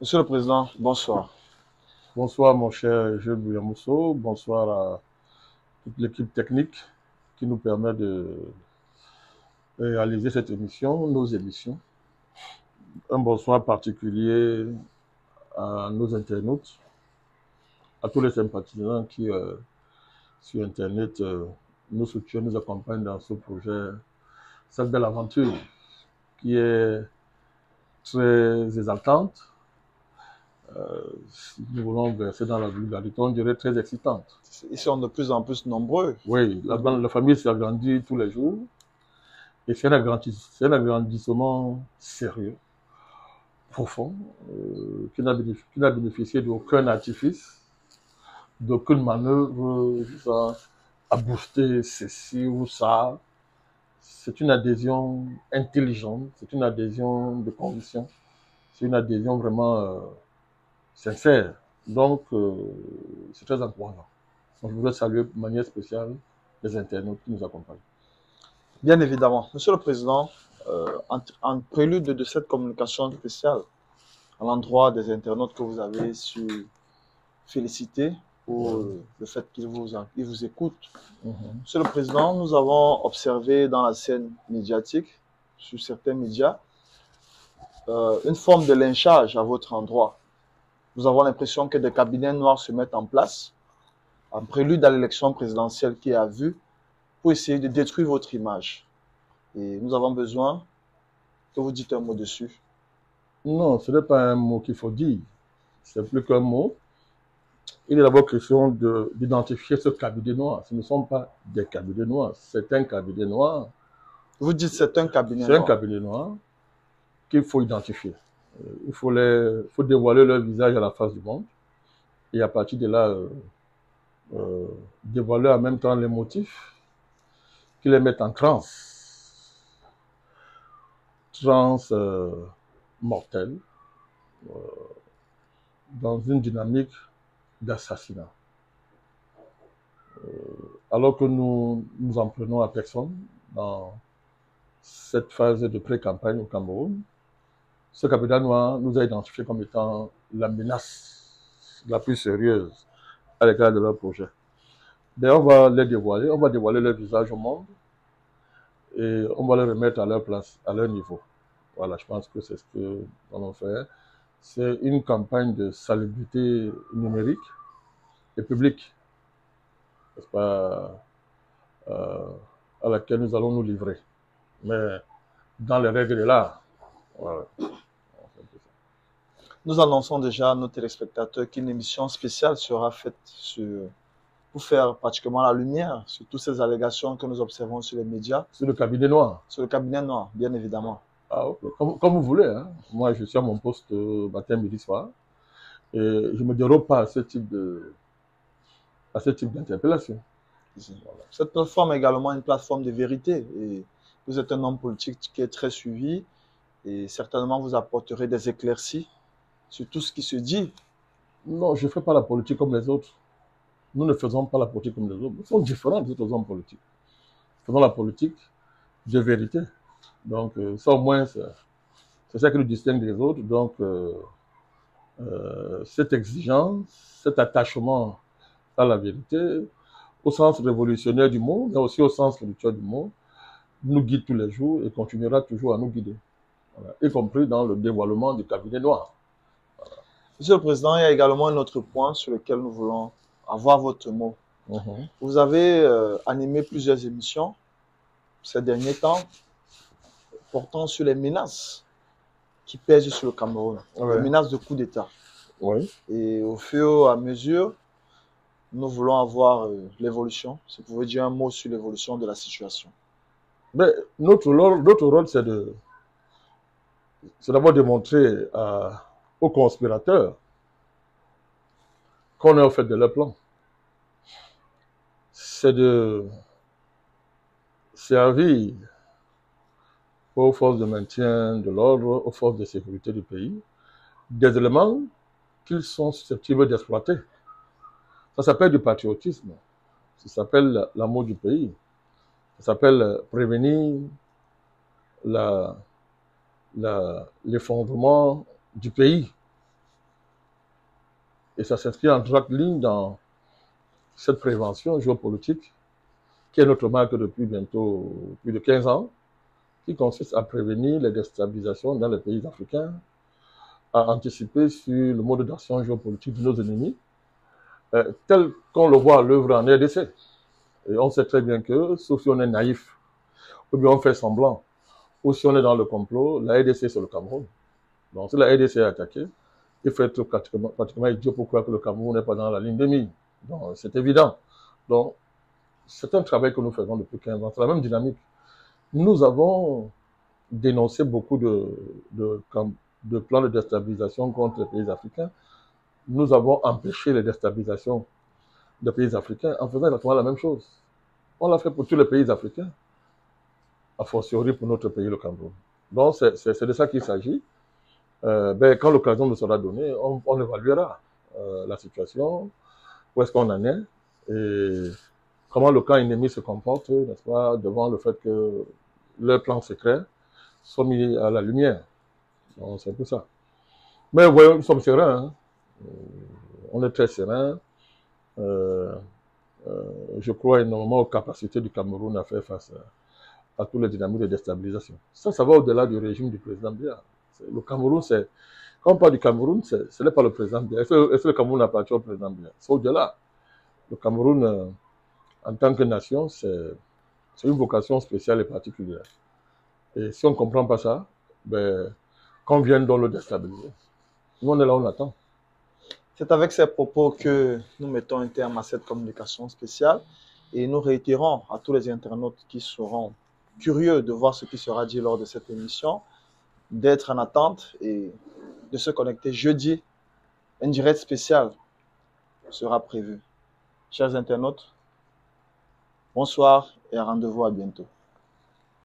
Monsieur le Président, bonsoir. Bonsoir mon cher Jules Bouyamousseau, bonsoir à toute l'équipe technique qui nous permet de réaliser cette émission, nos émissions. Un bonsoir particulier à nos internautes, à tous les sympathisants qui, sur Internet, nous soutiennent, nous accompagnent dans ce projet, cette belle aventure qui est très exaltante. Nous voulons verser dans la vulgarité, on dirait très excitante. Ils sont de plus en plus nombreux. Oui, la famille s'agrandit tous les jours et c'est un agrandissement sérieux, profond, qui n'a bénéficié d'aucun artifice, d'aucune manœuvre visant à booster ceci ou ça. C'est une adhésion intelligente, c'est une adhésion de conviction, c'est une adhésion vraiment sincère. Donc, c'est très encourageant. Donc, je voudrais saluer de manière spéciale les internautes qui nous accompagnent. Bien évidemment. Monsieur le Président, en prélude de cette communication spéciale, à l'endroit des internautes que vous avez su féliciter pour le fait qu'ils vous écoutent. Monsieur le Président, nous avons observé dans la scène médiatique, sur certains médias, une forme de lynchage à votre endroit. Nous avons l'impression que des cabinets noirs se mettent en place en prélude à l'élection présidentielle qui a vu pour essayer de détruire votre image. Et nous avons besoin que vous dites un mot dessus. Non, ce n'est pas un mot qu'il faut dire. C'est plus qu'un mot. Il est d'abord question d'identifier ce cabinet noir. Ce ne sont pas des cabinets noirs, c'est un cabinet noir. Vous dites c'est un cabinet noir. C'est un noir. cabinet noir qu'il faut identifier. Il faut dévoiler leur visage à la face du monde. Et à partir de là, dévoiler en même temps les motifs qui les mettent en transe. Transe mortelle. Dans une dynamique d'assassinat. Alors que nous en prenons à personne dans cette phase de pré-campagne au Cameroun, ce cabinet noir nous a identifié comme étant la menace la plus sérieuse à l'égard de leur projet. D'ailleurs, on va les dévoiler, on va dévoiler leur visage au monde et on va les remettre à leur place, à leur niveau. Voilà, je pense que c'est ce que nous allons faire. C'est une campagne de salubrité numérique et publique, n'est-ce pas, à laquelle nous allons nous livrer. Mais dans les règles de l'art. Voilà. Nous annonçons déjà à nos téléspectateurs qu'une émission spéciale sera faite pour faire pratiquement la lumière sur toutes ces allégations que nous observons sur les médias. Sur le cabinet noir. Sur le cabinet noir, bien évidemment. Ah, okay. Comme vous voulez. Hein. Moi, je suis à mon poste matin, midi, soir. Et je ne me dérobe pas à ce type d'interpellation. Voilà. Cette plateforme est également une plateforme de vérité. Et vous êtes un homme politique qui est très suivi et certainement vous apporterez des éclaircies sur tout ce qui se dit. Non, je ne fais pas la politique comme les autres. Nous ne faisons pas la politique comme les autres. Nous sommes différents des autres hommes politiques. Nous faisons la politique de vérité. Donc, ça au moins, c'est ça qui nous distingue des autres. Donc, cette exigence, cet attachement à la vérité, au sens révolutionnaire du mot, mais aussi au sens spirituel du mot, nous guide tous les jours et continuera toujours à nous guider, voilà, y compris dans le dévoilement du cabinet noir. Voilà. Monsieur le Président, il y a également un autre point sur lequel nous voulons avoir votre mot. Vous avez animé plusieurs émissions ces derniers temps portant sur les menaces qui pèsent sur le Cameroun, les menaces de coup d'État. Et au fur et à mesure, nous voulons avoir l'évolution. Si vous pouvez dire un mot sur l'évolution de la situation. Mais notre rôle, c'est d'abord de montrer aux conspirateurs qu'on est au fait de leur plan. C'est de servir aux forces de maintien de l'ordre, aux forces de sécurité du pays, des éléments qu'ils sont susceptibles d'exploiter. Ça s'appelle du patriotisme, ça s'appelle l'amour du pays, ça s'appelle prévenir l'effondrement du pays. Et ça s'inscrit en droite ligne dans cette prévention géopolitique qui est notre marque depuis bientôt plus de 15 ans, qui consiste à prévenir les déstabilisations dans les pays africains, à anticiper sur le mode d'action géopolitique de nos ennemis, tel qu'on le voit à l'œuvre en RDC. Et on sait très bien que, sauf si on est naïf, ou bien on fait semblant, ou si on est dans le complot, la RDC c'est le Cameroun. Donc si la RDC est attaquée, il faut être pratiquement idiot pour croire que le Cameroun n'est pas dans la ligne de mire. Donc c'est évident. Donc c'est un travail que nous faisons depuis 15 ans, c'est la même dynamique. Nous avons dénoncé beaucoup de plans de déstabilisation contre les pays africains. Nous avons empêché les déstabilisations des pays africains en faisant exactement la même chose. On l'a fait pour tous les pays africains, a fortiori pour notre pays, le Cameroun. Donc c'est de ça qu'il s'agit. Quand l'occasion nous sera donnée, on évaluera la situation, où est-ce qu'on en est, et comment le camp ennemi se comporte, n'est-ce pas, devant le fait que leurs plans secrets sont mis à la lumière. Donc c'est un peu ça. Mais voyons, nous sommes sereins. Hein. On est très sereins. Je crois énormément aux capacités du Cameroun à faire face à tous les dynamiques de déstabilisation. Ça va au-delà du régime du président Biya. Le Cameroun, c'est... Quand on parle du Cameroun, ce n'est pas le président Biya. Est-ce que le Cameroun appartient au président Biya? C'est au-delà. Le Cameroun, en tant que nation, c'est une vocation spéciale et particulière. Et si on ne comprend pas ça, qu'on vienne donc le déstabiliser. Nous, on est là, on attend. C'est avec ces propos que nous mettons un terme à cette communication spéciale et nous réitérons à tous les internautes qui seront curieux de voir ce qui sera dit lors de cette émission, d'être en attente et de se connecter jeudi. Un direct spécial sera prévu. Chers internautes, bonsoir et rendez-vous à bientôt.